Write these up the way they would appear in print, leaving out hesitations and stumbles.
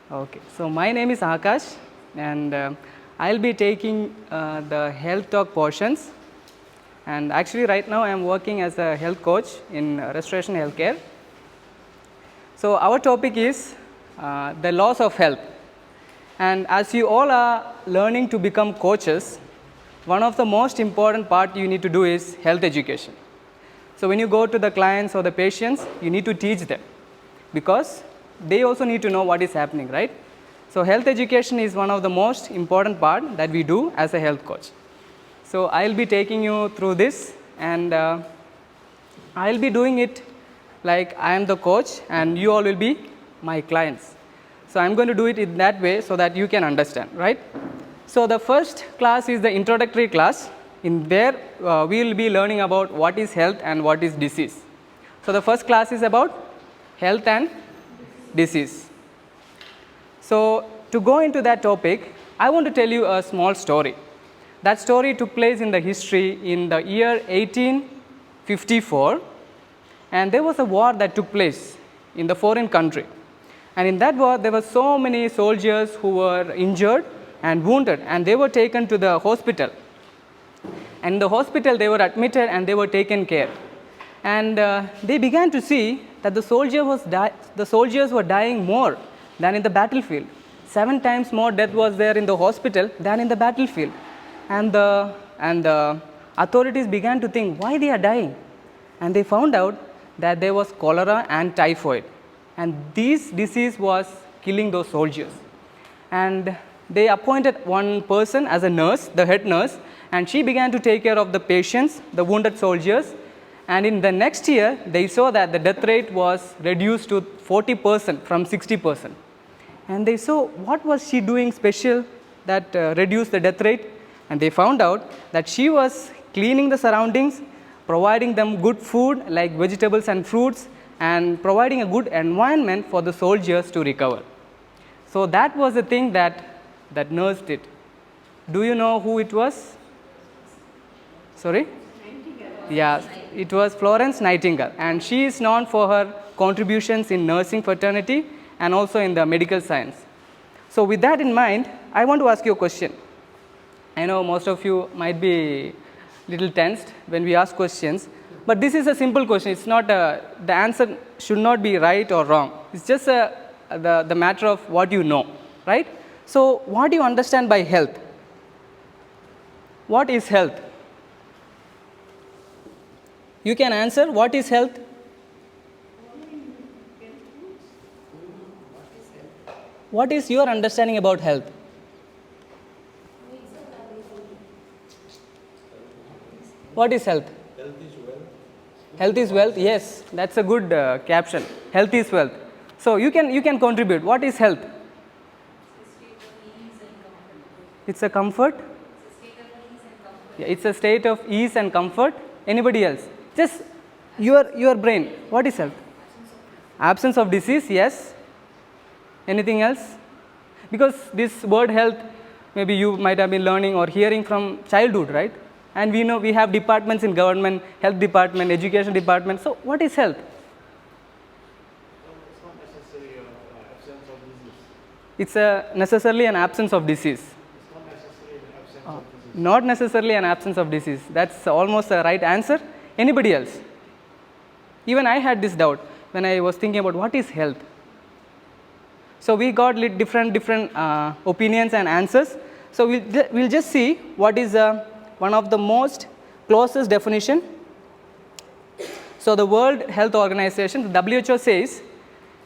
Okay, so my name is Akash, and I'll be taking the health talk portions. And actually, right now I am working as a health coach in restoration healthcare. So our topic is the loss of health. And as you all are learning to become coaches, one of the most important part you need to do is health education. So when you go to the clients or the patients, you need to teach them, because they also need to know what is happening, right? So health education is one of the most important part that we do as a health coach. So I'll be taking you through this, and I'll be doing it like I am the coach and you all will be my clients. So I'm going to do it in that way so that you can understand, right? So the first class is the introductory class. In there we will be learning about what is health and what is disease. So the first class is about health and disease. So to go into that topic, I want to tell you a small story. That story took place in the history in the year 1854, and there was a war that took place in the foreign country. And in that war, there were so many soldiers who were injured and wounded, and they were taken to the hospital. And in the hospital, they were admitted and they were taken care. And they began to see that the soldiers were dying more than in the battlefield. 7 times more death was there in the hospital than in the battlefield. And the authorities began to think why they are dying. And they found out that there was cholera and typhoid. And this disease was killing those soldiers. And they appointed one person as a nurse, the head nurse, and she began to take care of the patients, the wounded soldiers. And in the next year, they saw that the death rate was reduced to 40% from 60%. And they saw what was she doing special that reduced the death rate. And they found out that she was cleaning the surroundings, providing them good food like vegetables and fruits, and providing a good environment for the soldiers to recover. So that was the thing that nurse did. Do you know who it was? Sorry? Yeah, it was Florence Nightingale, and she is known for her contributions in nursing fraternity and also in the medical science. So with that in mind, I want to ask you a question. I know most of you might be little tensed when we ask questions, but this is a simple question. It's not the answer should not be right or wrong. It's just the matter of what you know, right? So what do you understand by health? What is health? You can answer. What is health? What is your understanding about health? What is health? Health is wealth. Health is wealth. Yes, that's a good caption. Health is wealth. So you can contribute. What is health? It's a comfort. Yeah, it's a state of ease and comfort. Anybody else? Just your brain. What is health? Absence of disease. Yes. Anything else? Because this word health, maybe you might have been learning or hearing from childhood, right? And we know we have departments in government, health department, education department. So what is health? It's not necessarily an absence of disease. It's necessarily an absence of disease. It's not necessarily an absence of disease. Not necessarily an absence of disease. That's almost the right answer. Anybody else? Even I had this doubt when I was thinking about what is health. So we got different opinions and answers. So we'll just see what is one of the most closest definition. So the World Health Organization, the WHO, says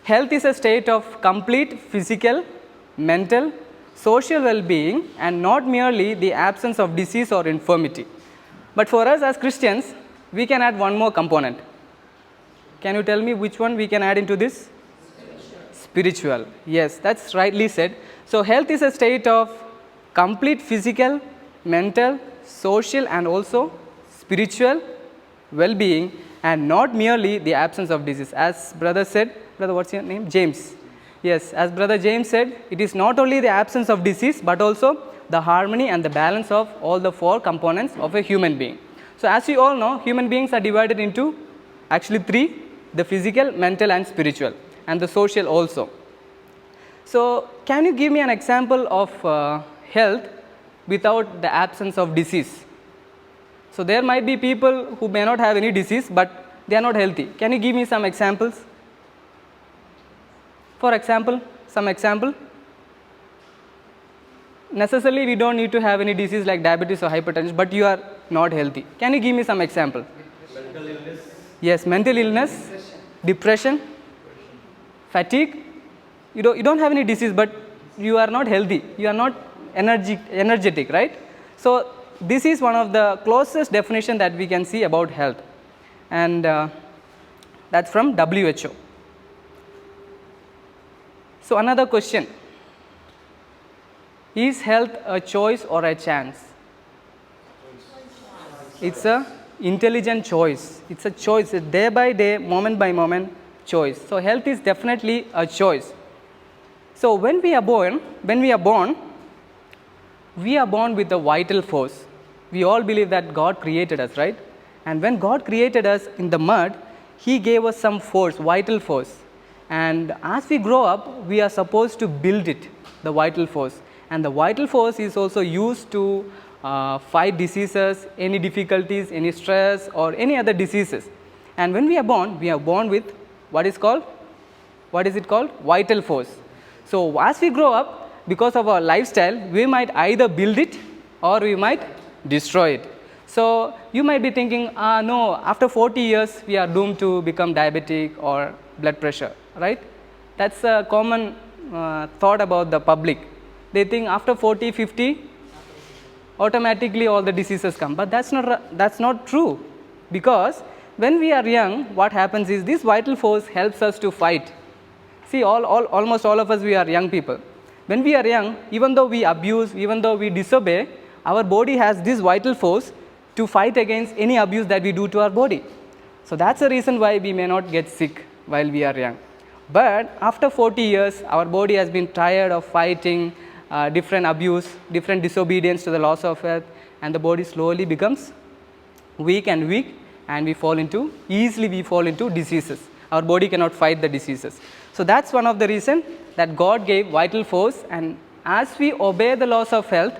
health is a state of complete physical, mental, social well-being, and not merely the absence of disease or infirmity. But for us as Christians, we can add one more component. Can you tell me which one we can add into this? Spiritual. Yes, that's rightly said. So health is a state of complete physical, mental, social, and also spiritual well-being, and not merely the absence of disease. As brother said, brother, what's your name? James. Yes, as brother James said, it is not only the absence of disease, but also the harmony and the balance of all the 4 components of a human being. So as you all know, human beings are divided into actually 3, the physical, mental, and spiritual, and the social also. So, can you give me an example of health without the absence of disease? So, there might be people who may not have any disease, but they are not healthy. Can you give me some examples? For example, some example. Necessarily, we don't need to have any disease like diabetes or hypertension, but you are not healthy. Can you give me some example? Mental illness. Yes, mental illness, depression, fatigue. You don't have any disease, but you are not healthy. You are not energetic, right? So, this is one of the closest definition that we can see about health, and that's from WHO. So, another question: is health a choice or a chance? It's a intelligent choice. It's a choice. It's day by day, moment by moment choice. So, health is definitely a choice. So, when we are born, we are born with a vital force. We all believe that God created us, right? And when God created us in the mud, He gave us some force, vital force. And as we grow up, we are supposed to build it, the vital force. And the vital force is also used to fight diseases, any difficulties, any stress, or any other diseases. And when we are born with what is it called? Vital force. So, as we grow up, because of our lifestyle, we might either build it or we might destroy it. So, you might be thinking, no, after 40 years, we are doomed to become diabetic or blood pressure, right? That's a common thought about the public. They think after 40, 50, automatically all the diseases come. But that's not true, because when we are young, what happens is this vital force helps us to fight. See, almost all of us, we are young people. When we are young, even though we abuse, even though we disobey, our body has this vital force to fight against any abuse that we do to our body. So that's the reason why we may not get sick while we are young. But after 40 years, our body has been tired of fighting different abuse, different disobedience to the laws of health, and the body slowly becomes weak, and we fall into diseases. Our body cannot fight the diseases. So that's one of the reasons that God gave vital force, and as we obey the laws of health,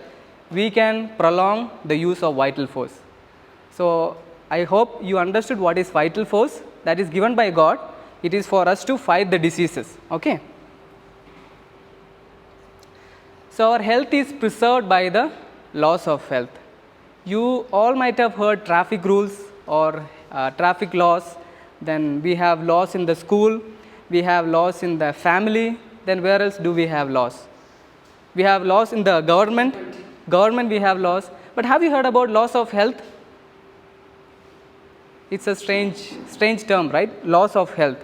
we can prolong the use of vital force. So I hope you understood what is vital force that is given by God. It is for us to fight the diseases. Okay. So our health is preserved by the laws of health. You all might have heard traffic rules or traffic laws. Then we have laws in the school, we have laws in the family. Then where else do we have laws? We have laws in the government we have laws. But have you heard about laws of health? It's a strange term, right? Laws of health.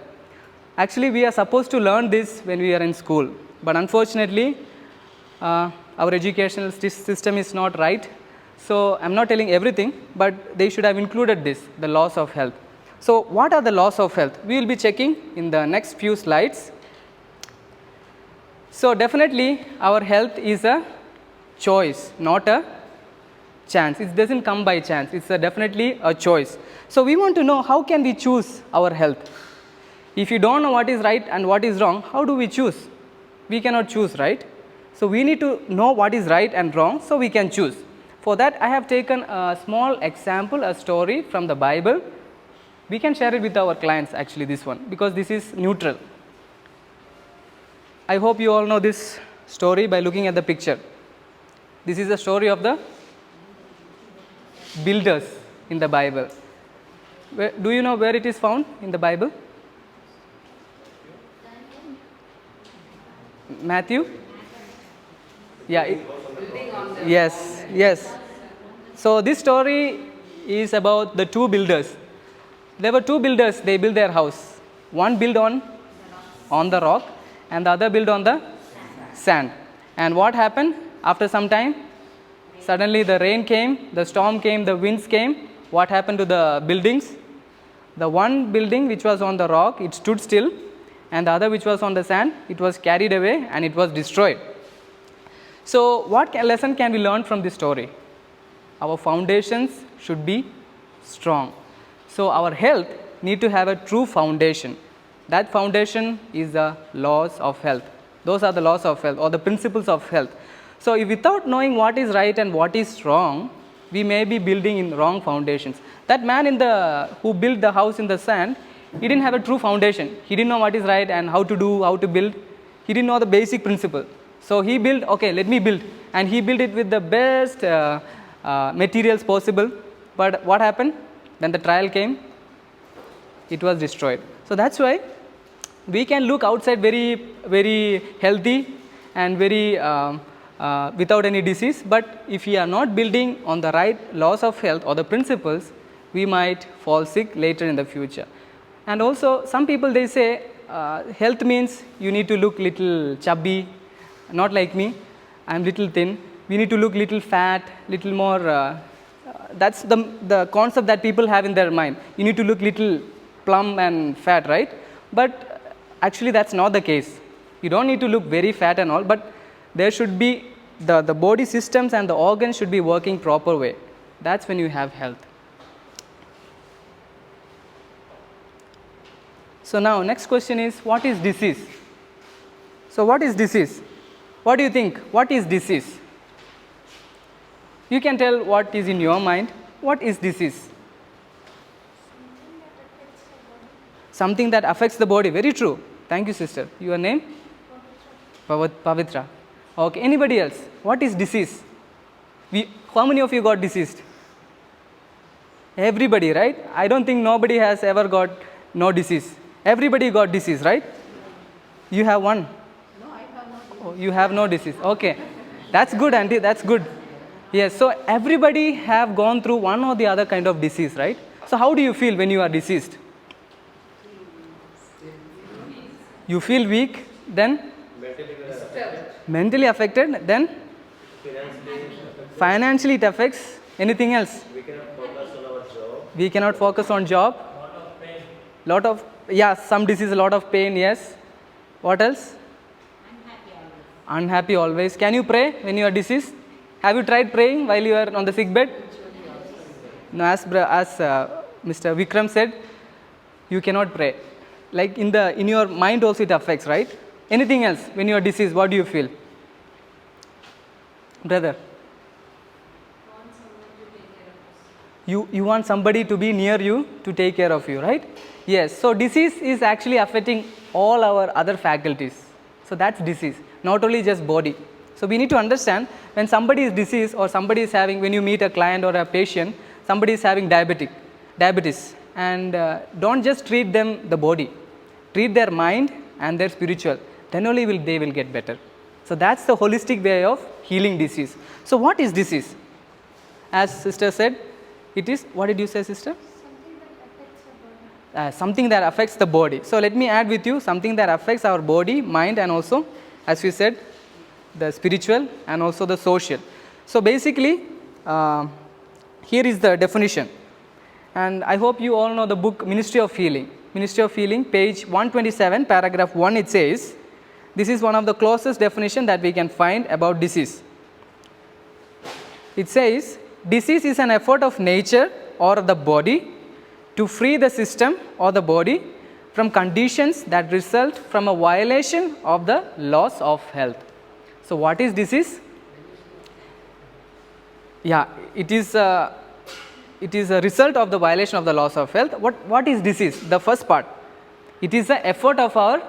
Actually, we are supposed to learn this when we are in school, but unfortunately, our educational system is not right. So I'm not telling everything, but they should have included this, the laws of health. So what are the laws of health? We will be checking in the next few slides. So definitely our health is a choice, not a chance. It doesn't come by chance. It's definitely a choice. So we want to know, how can we choose our health? If you don't know what is right and what is wrong, how do we choose? We cannot choose, right? So we need to know what is right and wrong so we can choose. For that, I have taken a small example, a story from the Bible. We can share it with our clients, actually, this one, because this is neutral. I hope you all know this story by looking at the picture. This is the story of the builders in the Bible. Do you know where it is found in the Bible? Matthew? Yeah. Yes. So this story is about the two builders. There were two builders, they built their house. One built on the rock and the other built on the sand. And what happened? After some time, suddenly the rain came, the storm came, the winds came. What happened to the buildings? The one building which was on the rock, it stood still, and the other which was on the sand, it was carried away and it was destroyed. So what lesson can we learn from this story? Our foundations should be strong. So our health need to have a true foundation. That foundation is the laws of health. Those are the laws of health or the principles of health. So, if without knowing what is right and what is wrong, we may be building in wrong foundations. That man who built the house in the sand, he didn't have a true foundation. He didn't know what is right and how to build. He didn't know the basic principle. So, he built, okay, let me build, and he built it with the best materials possible. But what happened? When the trial came, it was destroyed. So, that's why we can look outside very, very healthy and very without any disease, but if we are not building on the right laws of health or the principles, we might fall sick later in the future. And also, some people, they say health means you need to look little chubby, not like me, I am little thin. We need to look little fat, little more. That's the concept that people have in their mind. You need to look little plump and fat, right? But actually, that's not the case. You don't need to look very fat and all, but there should be the body systems and the organs should be working proper way. That's when you have health. So now next question is, what is disease? So what is disease? What do you think? What is disease? You can tell what is in your mind. What is disease? Something that affects the body. Very true. Thank you, sister. Your name? Pavitra. Okay. Anybody else? What is disease? How many of you got diseased? Everybody, right? I don't think nobody has ever got no disease. Everybody got disease, right? You have one? No, I have no disease. Oh, you have no disease. Okay. That's good, auntie. That's good. Yes. So everybody have gone through one or the other kind of disease, right? So how do you feel when you are deceased? You feel weak, then? Mentally affected, then? Financially it affects. Anything else? We cannot focus on our job. We cannot focus on job. Lot of, yeah, some disease, a lot of pain, yes. What else? Unhappy always. Can you pray when you are deceased? Have you tried praying while you are on the sick bed? No, as Mr. Vikram said, you cannot pray. Like in your mind also it affects, right? Anything else? When you are deceased, what do you feel? Brother? You want somebody to be near you to take care of you, right? Yes. So disease is actually affecting all our other faculties. So that's disease, not only just body. So we need to understand when somebody is diseased or somebody is having, when you meet a client or a patient, somebody is having diabetes, and don't just treat them the body, treat their mind and their spiritual. Then only they will get better. So that's the holistic way of healing disease. So what is disease? As sister said, it is, what did you say, sister? Something that affects the body. So let me add with you something that affects our body, mind, and also, as we said, the spiritual and also the social. So basically, here is the definition. And I hope you all know the book Ministry of Healing. Ministry of Healing, page 127, paragraph 1, it says, this is one of the closest definition that we can find about disease. It says, disease is an effort of nature or the body to free the system or the body from conditions that result from a violation of the laws of health. So what is disease? Yeah, it is a result of the violation of the laws of health. What is disease? The first part. It is the effort of our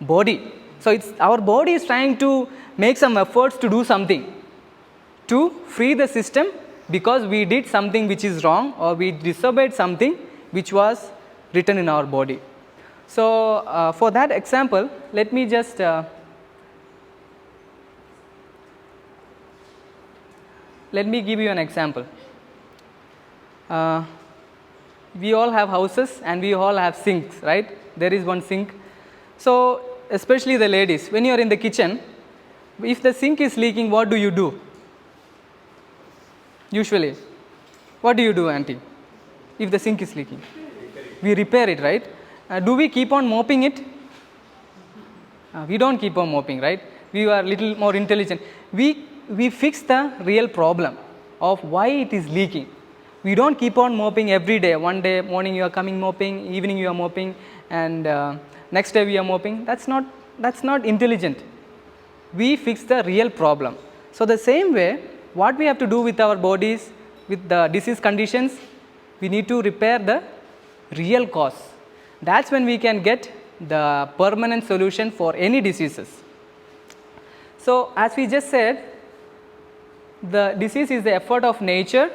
body. So it's our body is trying to make some efforts to do something, to free the system because we did something which is wrong or we disobeyed something which was written in our body. So for that example, let me just let me give you an example. We all have houses and we all have sinks, right? There is one sink. So especially the ladies, when you are in the kitchen, if the sink is leaking, what do you do? Usually, what do you do, auntie? If the sink is leaking, we repair it, right? Do we keep on mopping it? We don't keep on mopping, right? We are little more intelligent. We fix the real problem of why it is leaking. We don't keep on mopping every day. One day morning you are coming mopping, evening you are mopping, and next day we are mopping. That's not intelligent. we fix the real problem. So, the same way what we have to do with our bodies, with the disease conditions, we need to repair the real cause. That's when we can get the permanent solution for any diseases. So, as we just said, the disease is the effort of nature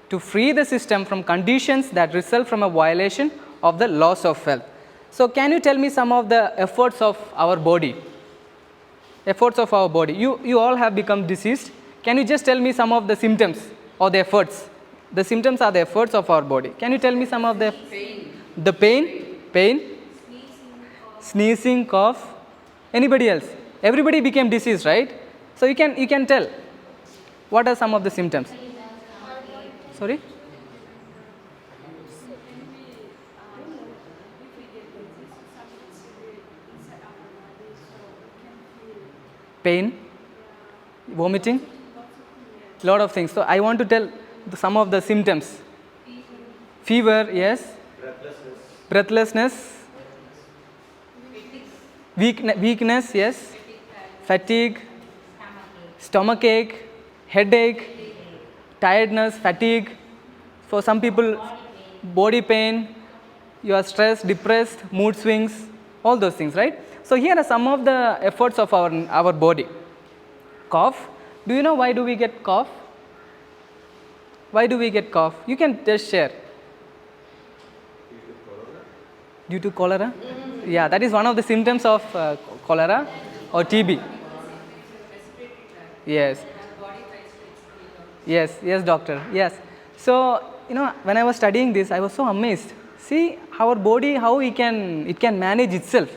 to free the system from conditions that result from a violation of the laws of health. So, can you tell me some of the efforts of our body? Efforts of our body. You all have become diseased. Can you just tell me some of the symptoms or the efforts? The symptoms are the efforts of our body. Can you tell me some of the Pain. the pain, sneezing, cough. Anybody else? Everybody became diseased, right? So you can tell. What are some of the symptoms? Sorry? Pain, vomiting, lot of things. So I want to tell some of the symptoms. Fever, yes. Breathlessness. Weakness, yes. Fatigue, stomachache, headache, tiredness, fatigue. For some people, body pain, you are stressed, depressed, mood swings, all those things, right? So here are some of the efforts of our body. Cough. Do you know why do we get cough? Why do we get cough? You can just share. Due to cholera? Yeah, that is one of the symptoms of cholera or TB. Yes. Yes, doctor. Yes. So, when I was studying this, I was so amazed. See, our body, how it can manage itself.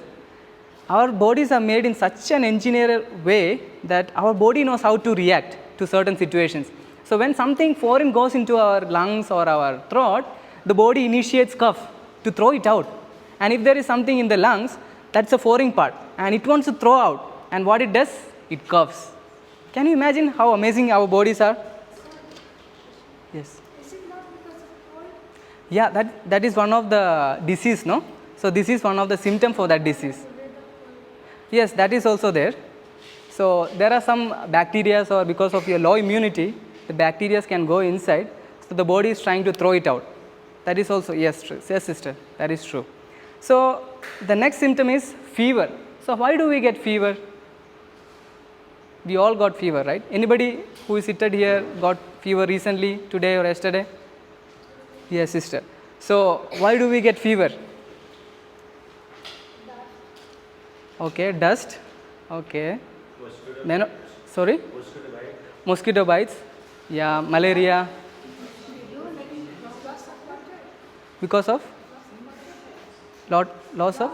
Our bodies are made in such an engineered way that our body knows how to react to certain situations. So, when something foreign goes into our lungs or our throat, the body initiates cough to throw it out. And if there is something in the lungs, that's a foreign part and it wants to throw out. And what it does? It coughs. Can you imagine how amazing our bodies are? Yes. Is it not because of cold? Yeah, that is one of the disease, no? So this is one of the symptom for that disease. Yes, that is also there. So there are some bacteria, or because of your low immunity, the bacteria can go inside. So the body is trying to throw it out. That is also, yes, true. Yes, sister, that is true. So the next symptom is fever. So why do we get fever? We all got fever, right? Anybody who is seated here got fever recently, today or yesterday? Yes, sister. So why do we get fever? Okay, dust. Okay. Sorry? Mosquito bites. Yeah, malaria. Because of? Loss of?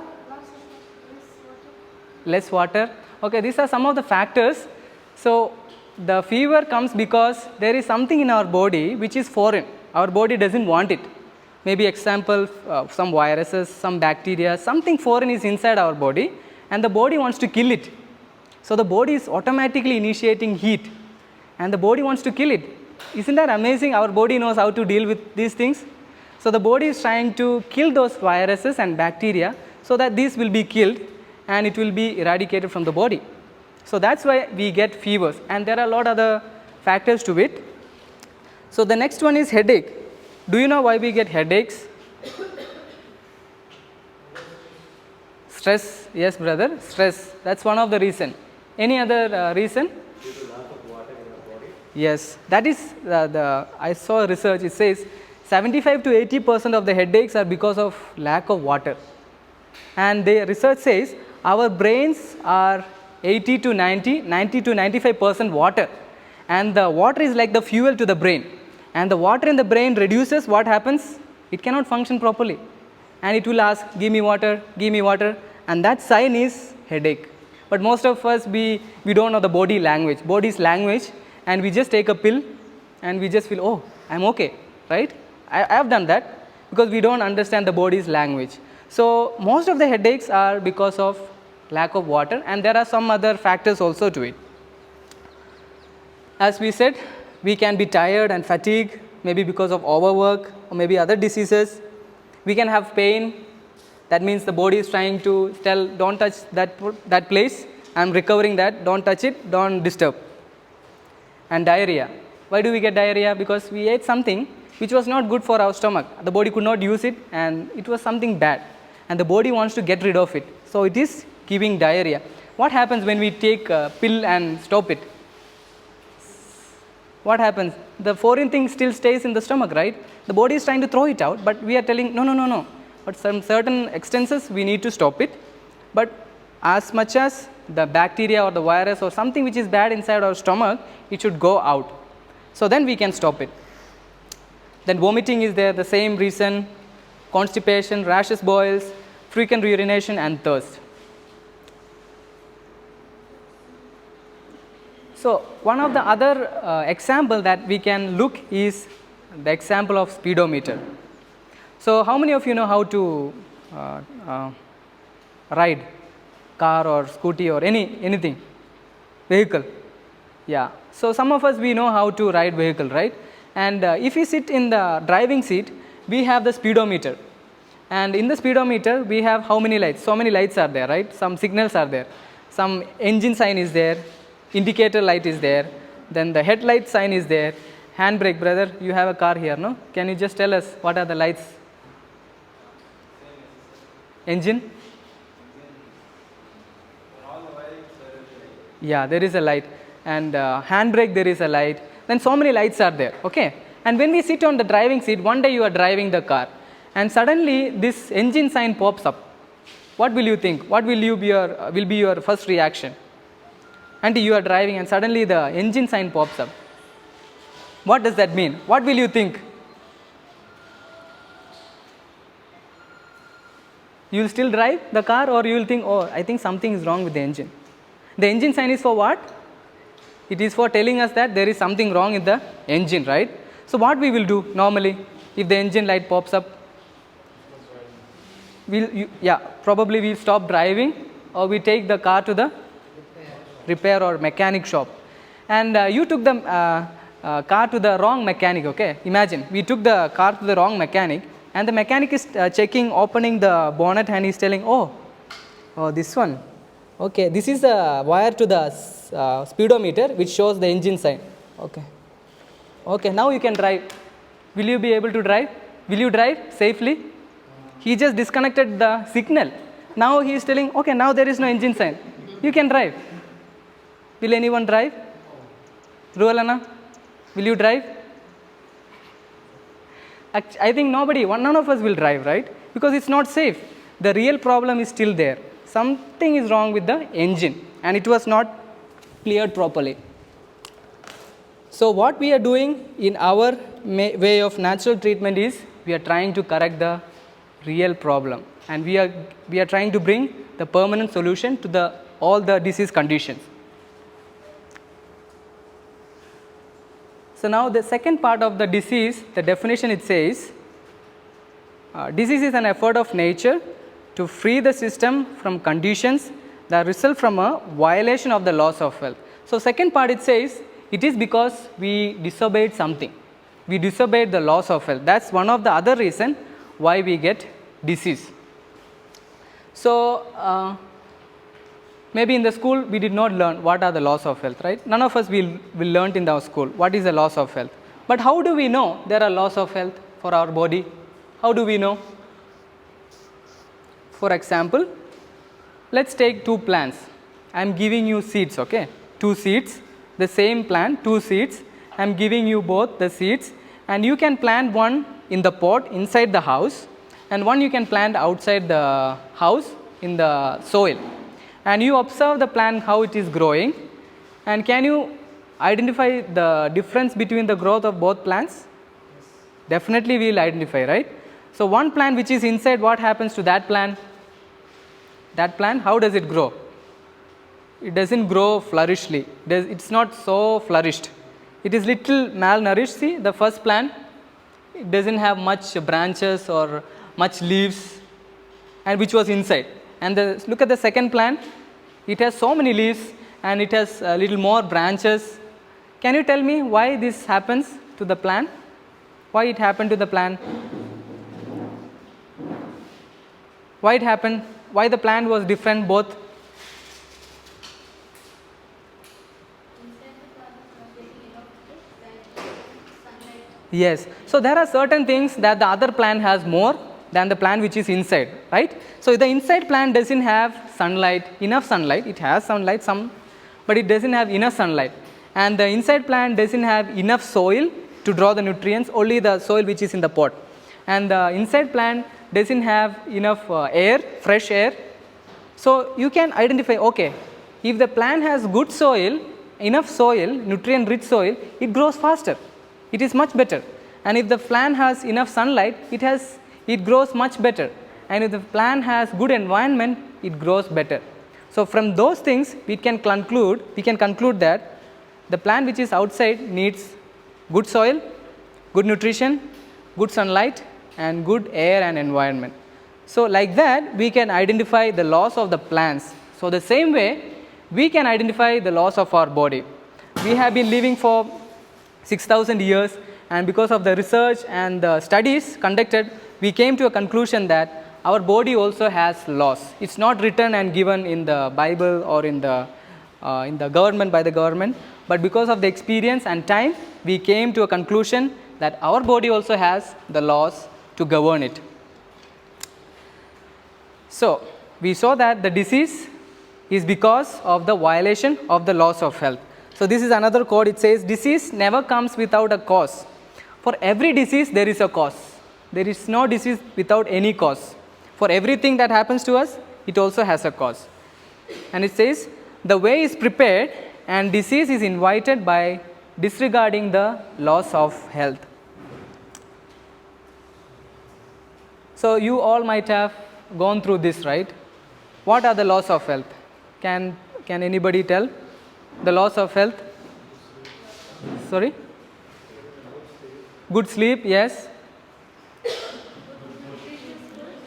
Less water. Okay, these are some of the factors. So the fever comes because there is something in our body which is foreign. Our body doesn't want it. Maybe example, some viruses, some bacteria, something foreign is inside our body and the body wants to kill it. So the body is automatically initiating heat and the body wants to kill it. Isn't that amazing? Our body knows how to deal with these things. So the body is trying to kill those viruses and bacteria so that these will be killed and it will be eradicated from the body. So that's why we get fevers, and there are a lot of other factors to it. So the next one is headache. Do you know why we get headaches? Stress. Yes, brother, stress. That's one of the reason. Any other reason? Due to lack of water in our body. Yes, that is I saw research. It says 75 to 80% of the headaches are because of lack of water, and the research says our brains are 80 to 90 to 95% water, and the water is like the fuel to the brain, and the water in the brain reduces. What happens? It cannot function properly and it will ask, give me water, and that sign is headache. But most of us, we don't know the body's language, and we just take a pill and we just feel, oh, I'm okay, right? I have done that because we don't understand the body's language. So most of the headaches are because of lack of water, and there are some other factors also to it. As we said, we can be tired and fatigued, maybe because of overwork or maybe other diseases. We can have pain. That means the body is trying to tell, don't touch that place. I'm recovering that, don't touch it, don't disturb. And diarrhea. Why do we get diarrhea? Because we ate something which was not good for our stomach. The body could not use it and it was something bad. And the body wants to get rid of it. So it is giving diarrhea. What happens when we take a pill and stop it? What happens? The foreign thing still stays in the stomach, right? The body is trying to throw it out, but we are telling no. But some certain extensions we need to stop it. But as much as the bacteria or the virus or something which is bad inside our stomach, it should go out. So then we can stop it. Then vomiting is there, the same reason, constipation, rashes, boils, frequent urination and thirst. So one of the other example that we can look is the example of speedometer. So how many of you know how to ride car or scooty or anything, vehicle? Yeah. So some of us, we know how to ride vehicle, right? And if we sit in the driving seat, we have the speedometer. And in the speedometer, we have how many lights? So many lights are there, right? Some signals are there. Some engine sign is there. Indicator light is there. Then the headlight sign is there. Handbrake, brother, you have a car here, no? Can you just tell us what are the lights? Engine? Yeah, there is a light. And handbrake, there is a light. Then so many lights are there, okay? And when we sit on the driving seat, one day you are driving the car and suddenly this engine sign pops up. What will you think? What will be your first reaction? And you are driving and suddenly the engine sign pops up. What does that mean? What will you think? You will still drive the car, or you will think, oh, I think something is wrong with the engine. The engine sign is for what? It is for telling us that there is something wrong in the engine, right? So what we will do normally if the engine light pops up? Probably we'll stop driving, or we take the car to the repair or mechanic shop. And you took the car to the wrong mechanic, okay? Imagine, we took the car to the wrong mechanic and the mechanic is opening the bonnet and he's telling, oh, this one. Okay, this is the wire to the speedometer which shows the engine sign. Okay, now you can drive. Will you be able to drive? Will you drive safely? He just disconnected the signal. Now he is telling, okay, now there is no engine sign. You can drive. Will anyone drive? Rualana, will you drive? I think none of us will drive, right? Because it's not safe. The real problem is still there. Something is wrong with the engine and it was not cleared properly. So what we are doing in our way of natural treatment is we are trying to correct the real problem, and we are trying to bring the permanent solution to all the disease conditions. So now the second part of the disease, the definition, it says, disease is an effort of nature to free the system from conditions that result from a violation of the laws of health. So second part, it says, it is because we disobeyed something. We disobeyed the laws of health. That's one of the other reason why we get disease. So maybe in the school we did not learn what are the laws of health, right? None of us will learn in our school what is the laws of health. But how do we know there are laws of health for our body? How do we know? For example, let's take two plants. I am giving you seeds, okay? Two seeds, the same plant, two seeds. I am giving you both the seeds, and you can plant one in the pot inside the house, and one you can plant outside the house in the soil. And you observe the plant, how it is growing, and can you identify the difference between the growth of both plants? Yes. Definitely we will identify, right? So one plant which is inside, what happens to that plant? That plant, how does it grow? It doesn't grow flourishly. It's not so flourished. It is little malnourished. See, the first plant, it doesn't have much branches or much leaves, and which was inside. And look at the second plant. It has so many leaves and it has a little more branches. Can you tell me why this happens to the plant? Why it happened to the plant? Why it happened? Why the plant was different both? Yes. So there are certain things that the other plant has more than the plant which is inside, right? So the inside plant doesn't have sunlight, enough sunlight. It has sunlight, some, but it doesn't have enough sunlight. And the inside plant doesn't have enough soil to draw the nutrients, only the soil which is in the pot. And the inside plant doesn't have enough air, fresh air. So you can identify, okay, if the plant has good soil, enough soil, nutrient rich soil, it grows faster. It is much better. And if the plant has enough sunlight, it grows much better. And if the plant has good environment, it grows better. So from those things we can conclude that the plant which is outside needs good soil, good nutrition, good sunlight, and good air and environment. So like that we can identify the laws of the plants. So the same way we can identify the laws of our body. We have been living for 6,000 years, and because of the research and the studies conducted, we came to a conclusion that our body also has laws. It's not written and given in the Bible or in the government, by the government, but because of the experience and time, we came to a conclusion that our body also has the laws to govern it. So we saw that the disease is because of the violation of the laws of health. So this is another quote. It says, disease never comes without a cause. For every disease there is a cause. There is no disease without any cause. For everything that happens to us, it also has a cause. And it says, the way is prepared and disease is invited by disregarding the laws of health. So you all might have gone through this, right? What are the laws of health? Can anybody tell? The laws of health? Sorry? Good sleep, yes.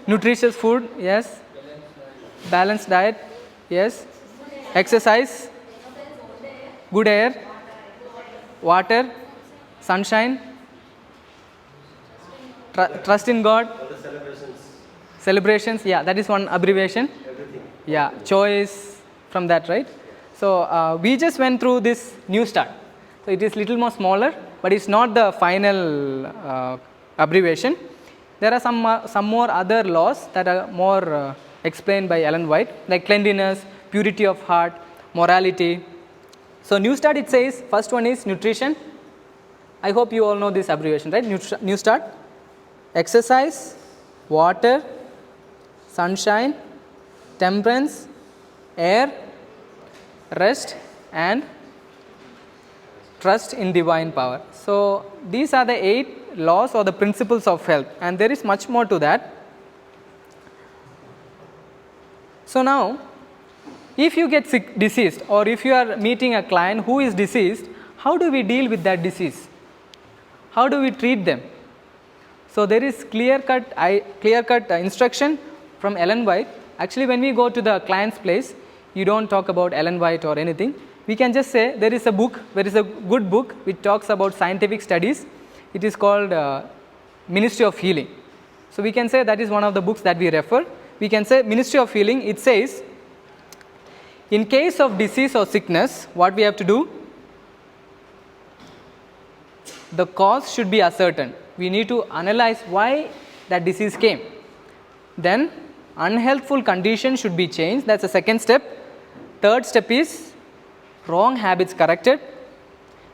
Nutritious food, yes. Balanced diet, yes. Exercise, good air, water, sunshine, trust in God. All the celebrations, Celebrations, yeah, that is one abbreviation. everything. Yeah, choice from that, right? So we just went through this new start. So it is little more smaller, but it's not the final abbreviation. There are some more other laws that are more explained by Ellen White, like cleanliness, purity of heart, morality. So new start, it says first one is nutrition. I hope you all know this abbreviation, right? New start, exercise, water, sunshine, temperance, air, rest, and trust in divine power. So these are the 8 laws or the principles of health, and there is much more to that. So now, if you get sick, diseased, or if you are meeting a client who is diseased, how do we deal with that disease? How do we treat them? So there is clear-cut instruction from Ellen White. Actually, when we go to the client's place, you don't talk about Ellen White or anything. We can just say there is a good book which talks about scientific studies. It is called Ministry of Healing. So we can say that is one of the books that we refer. We can say Ministry of Healing, it says, in case of disease or sickness, what we have to do? The cause should be ascertained. We need to analyze why that disease came. Then unhealthful condition should be changed. That's the second step. Third step is wrong habits corrected.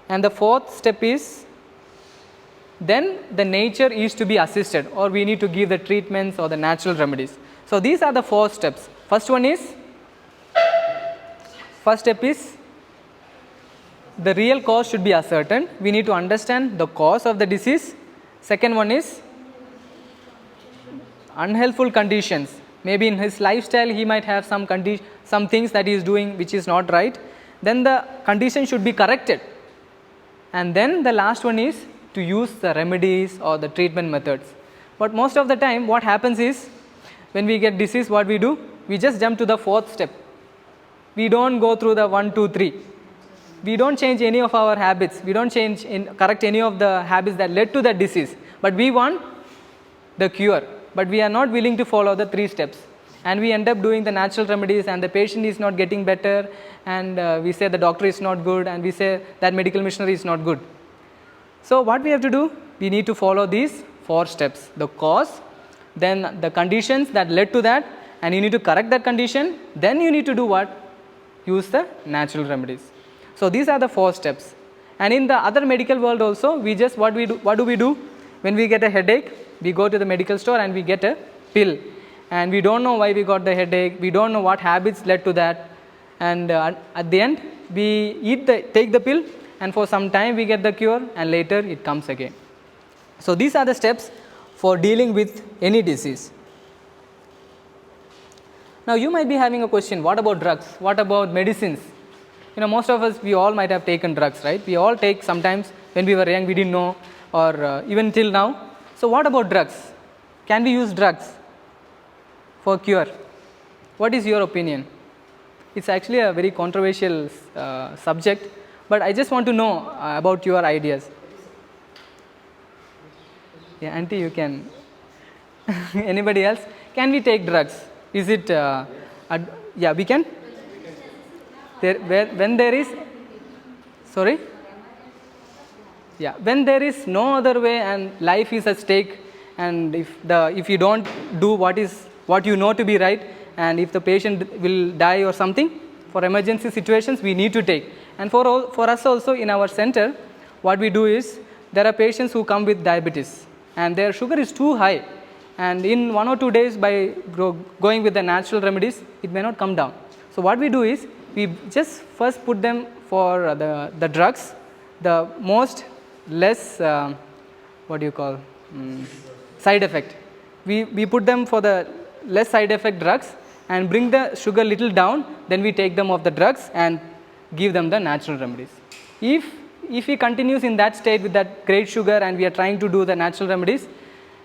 And the fourth step is then the nature is to be assisted, or we need to give the treatments or the natural remedies. So these are the 4 steps. First step is the real cause should be ascertained. We need to understand the cause of the disease. Second one is unhealthful conditions. Maybe in his lifestyle he might have some things that he is doing which is not right. Then the condition should be corrected. And then the last one is to use the remedies or the treatment methods. But most of the time what happens is, when we get disease, what we do? We just jump to the 4th step. We don't go through the 1, 2, 3. We don't change any of our habits. We don't correct any of the habits that led to that disease. But we want the cure. But we are not willing to follow the 3 steps. And we end up doing the natural remedies, and the patient is not getting better, and we say the doctor is not good, and we say that medical machinery is not good. So what we have to do? we need to follow these 4 steps: the cause, then the conditions that led to that, and you need to correct that condition. Then you need to do what? Use the natural remedies. So these are the 4 steps. And in the other medical world also, we just what do we do? When we get a headache, we go to the medical store and we get a pill. And we don't know why we got the headache, we don't know what habits led to that, and at the end we take the pill, and for some time we get the cure, and later it comes again. So these are the steps for dealing with any disease. Now you might be having a question, what about drugs? What about medicines? Most of us, we all might have taken drugs, right? We all take sometimes. When we were young, we didn't know, or even till now. So what about drugs? Can we use drugs for cure? What is your opinion? It's actually a very controversial subject, but I just want to know about your ideas. Yeah, Auntie, you can. Anybody else? Can we take drugs? Is it? Yeah, we can. When there is. Sorry. Yeah, when there is no other way and life is at stake, and if you don't do what you know to be right, and if the patient will die or something, for emergency situations we need to take. And for us also in our center, what we do is, there are patients who come with diabetes and their sugar is too high, and in 1 or 2 days by going with the natural remedies, it may not come down. So what we do is, we just first put them for the drugs, the most less side effect. We put them for the less side effect drugs and bring the sugar little down, then we take them off the drugs and give them the natural remedies. If he continues in that state with that great sugar and we are trying to do the natural remedies,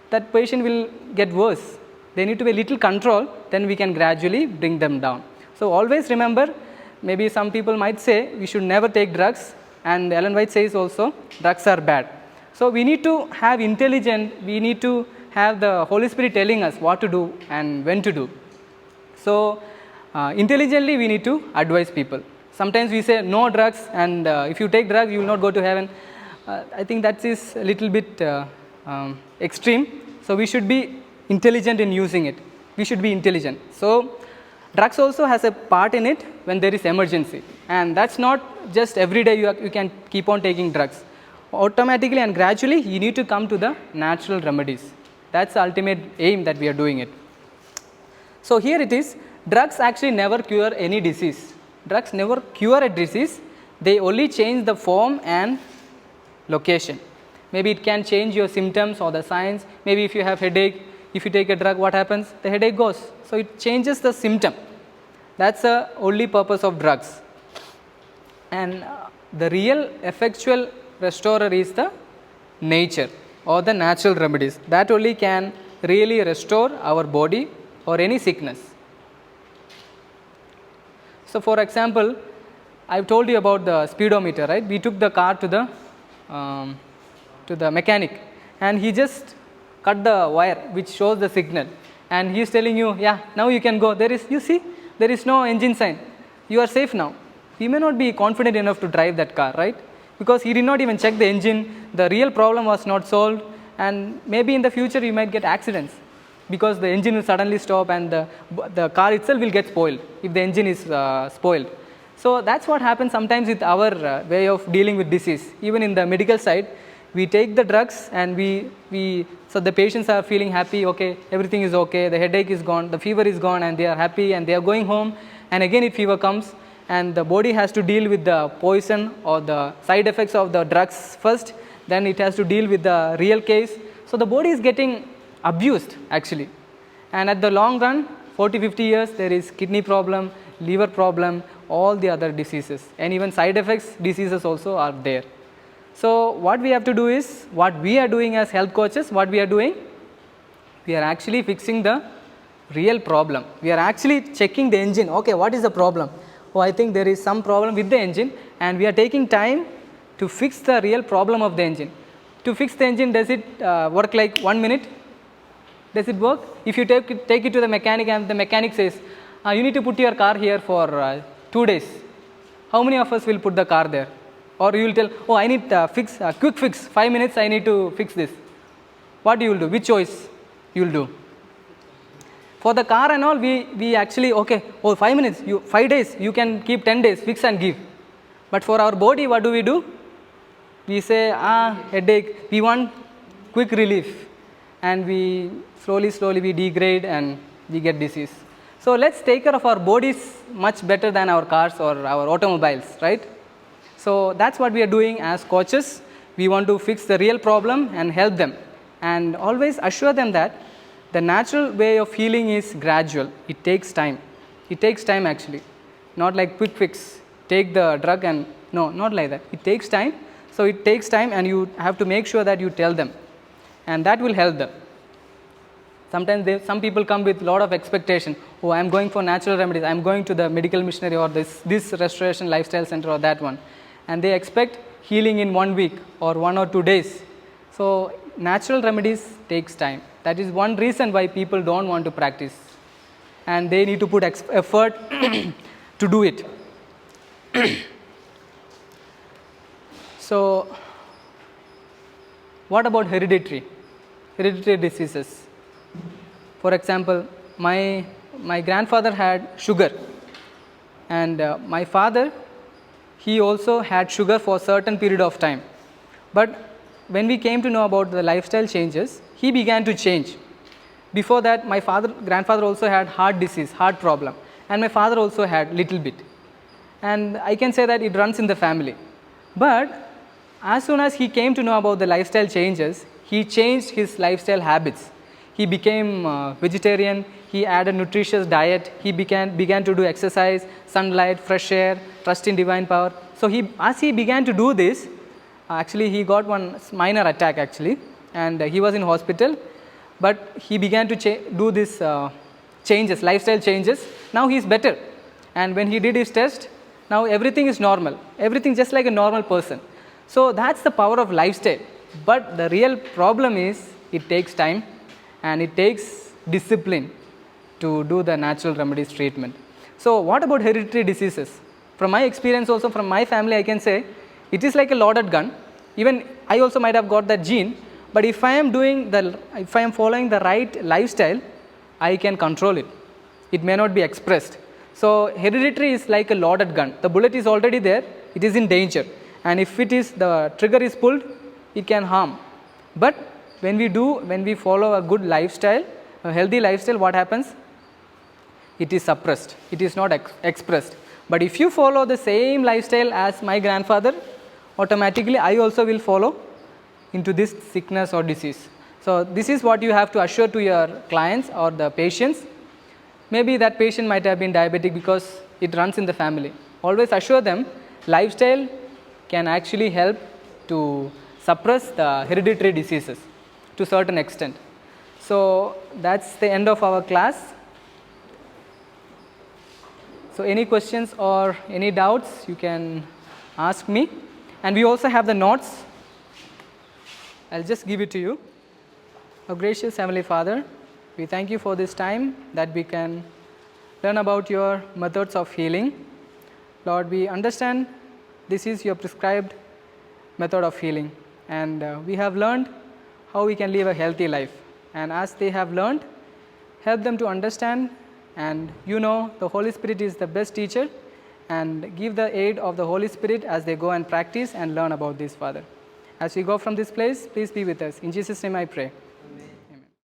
that patient will get worse. They need to be a little control, then we can gradually bring them down. So always remember, maybe some people might say we should never take drugs, and Ellen White says also drugs are bad. So we need to have we need to have the Holy Spirit telling us what to do and when to do. So intelligently we need to advise people. Sometimes we say no drugs, and if you take drugs you will not go to heaven. I think that is a little bit extreme. So we should be intelligent in using it. We should be intelligent. So drugs also has a part in it when there is emergency, and that's not just every day you can keep on taking drugs. Automatically and gradually you need to come to the natural remedies. That's the ultimate aim that we are doing it. So here it is, drugs actually never cure any disease. Drugs never cure a disease, they only change the form and location. Maybe it can change your symptoms or the signs. Maybe if you have headache, if you take a drug, what happens? The headache goes. So it changes the symptom. That's the only purpose of drugs. And the real effectual restorer is the nature or the natural remedies. That only can really restore our body or any sickness. So for example, I've told you about the speedometer, right? We took the car to the mechanic, and he just cut the wire which shows the signal, and he is telling you, yeah, now you can go. You see, there is no engine sign. You are safe now. He may not be confident enough to drive that car, right? Because he did not even check the engine. The real problem was not solved, and maybe in the future you might get accidents because the engine will suddenly stop and the car itself will get spoiled if the engine is spoiled. So that's what happens sometimes with our way of dealing with disease. Even in the medical side, we take the drugs and so the patients are feeling happy, okay, everything is okay, the headache is gone, the fever is gone, and they are happy and they are going home. And again if fever comes, and the body has to deal with the poison or the side effects of the drugs first, then it has to deal with the real case. So the body is getting abused actually, and at the long run, 40-50 years, there is kidney problem, liver problem, all the other diseases, and even side effects diseases also are there. So what we have to do is, what we are doing as health coaches, what we are doing, we are actually fixing the real problem. We are actually checking the engine. Okay, what is the problem? Oh, I think there is some problem with the engine, and we are taking time to fix the real problem of the engine. To fix the engine, does it work like 1 minute? Does it work? If you take it to the mechanic and the mechanic says, you need to put your car here for 2 days. How many of us will put the car there? Or you will tell, oh, I need quick fix, 5 minutes I need to fix this. What you will do? Which choice you will do? For the car and all, we actually, okay, oh, 5 minutes, 5 days, you can keep 10 days, fix and give. But for our body, what do? We say, headache, we want quick relief. And we slowly we degrade and we get disease. So let's take care of our bodies much better than our cars or our automobiles, right? So that's what we are doing as coaches. We want to fix the real problem and help them. And always assure them that the natural way of healing is gradual. It takes time. It takes time actually. Not like quick fix. Take the drug and, no, not like that. It takes time. So it takes time and you have to make sure that you tell them. And that will help them. Sometimes some people come with a lot of expectation. Oh, I am going for natural remedies. I am going to the medical missionary or this restoration lifestyle center or that one. And they expect healing in 1 week or 1 or 2 days. So natural remedies takes time. That is one reason why people don't want to practice. And they need to put effort to do it. So what about hereditary diseases? For example, my grandfather had sugar, and my father, he also had sugar for a certain period of time. But when we came to know about the lifestyle changes, he began to change. Before that, my grandfather also had heart disease, heart problem, and my father also had little bit. And I can say that it runs in the family. But as soon as he came to know about the lifestyle changes, he changed his lifestyle habits. He became vegetarian, he added nutritious diet, he began to do exercise, sunlight, fresh air, trust in divine power. So as he began to do this, actually he got one minor attack actually, and he was in hospital, but he began to do this changes, lifestyle changes. Now he is better, and when he did his test, now everything is normal, everything just like a normal person. So that's the power of lifestyle. But the real problem is it takes time and it takes discipline to do the natural remedies treatment. So what about hereditary diseases? From my experience also, from my family, I can say it is like a loaded gun. Even I also might have got that gene, but if I am following the right lifestyle, I can control it. It may not be expressed. So hereditary is like a loaded gun. The bullet is already there, it is in danger. And if the trigger is pulled, it can harm. But when we follow a good lifestyle, a healthy lifestyle, what happens? It is suppressed. It is not expressed. But if you follow the same lifestyle as my grandfather, automatically I also will follow into this sickness or disease. So this is what you have to assure to your clients or the patients. Maybe that patient might have been diabetic because it runs in the family. Always assure them lifestyle can actually help to suppress the hereditary diseases to a certain extent. So that's the end of our class. So any questions or any doubts, you can ask me. And we also have the notes. I'll just give it to you. Our gracious Heavenly Father, we thank you for this time that we can learn about your methods of healing. Lord, we understand this is your prescribed method of healing, and we have learned how we can live a healthy life. And as they have learned, help them to understand, and the Holy Spirit is the best teacher, and give the aid of the Holy Spirit as they go and practice and learn about this, Father. As we go from this place, please be with us. In Jesus' name I pray.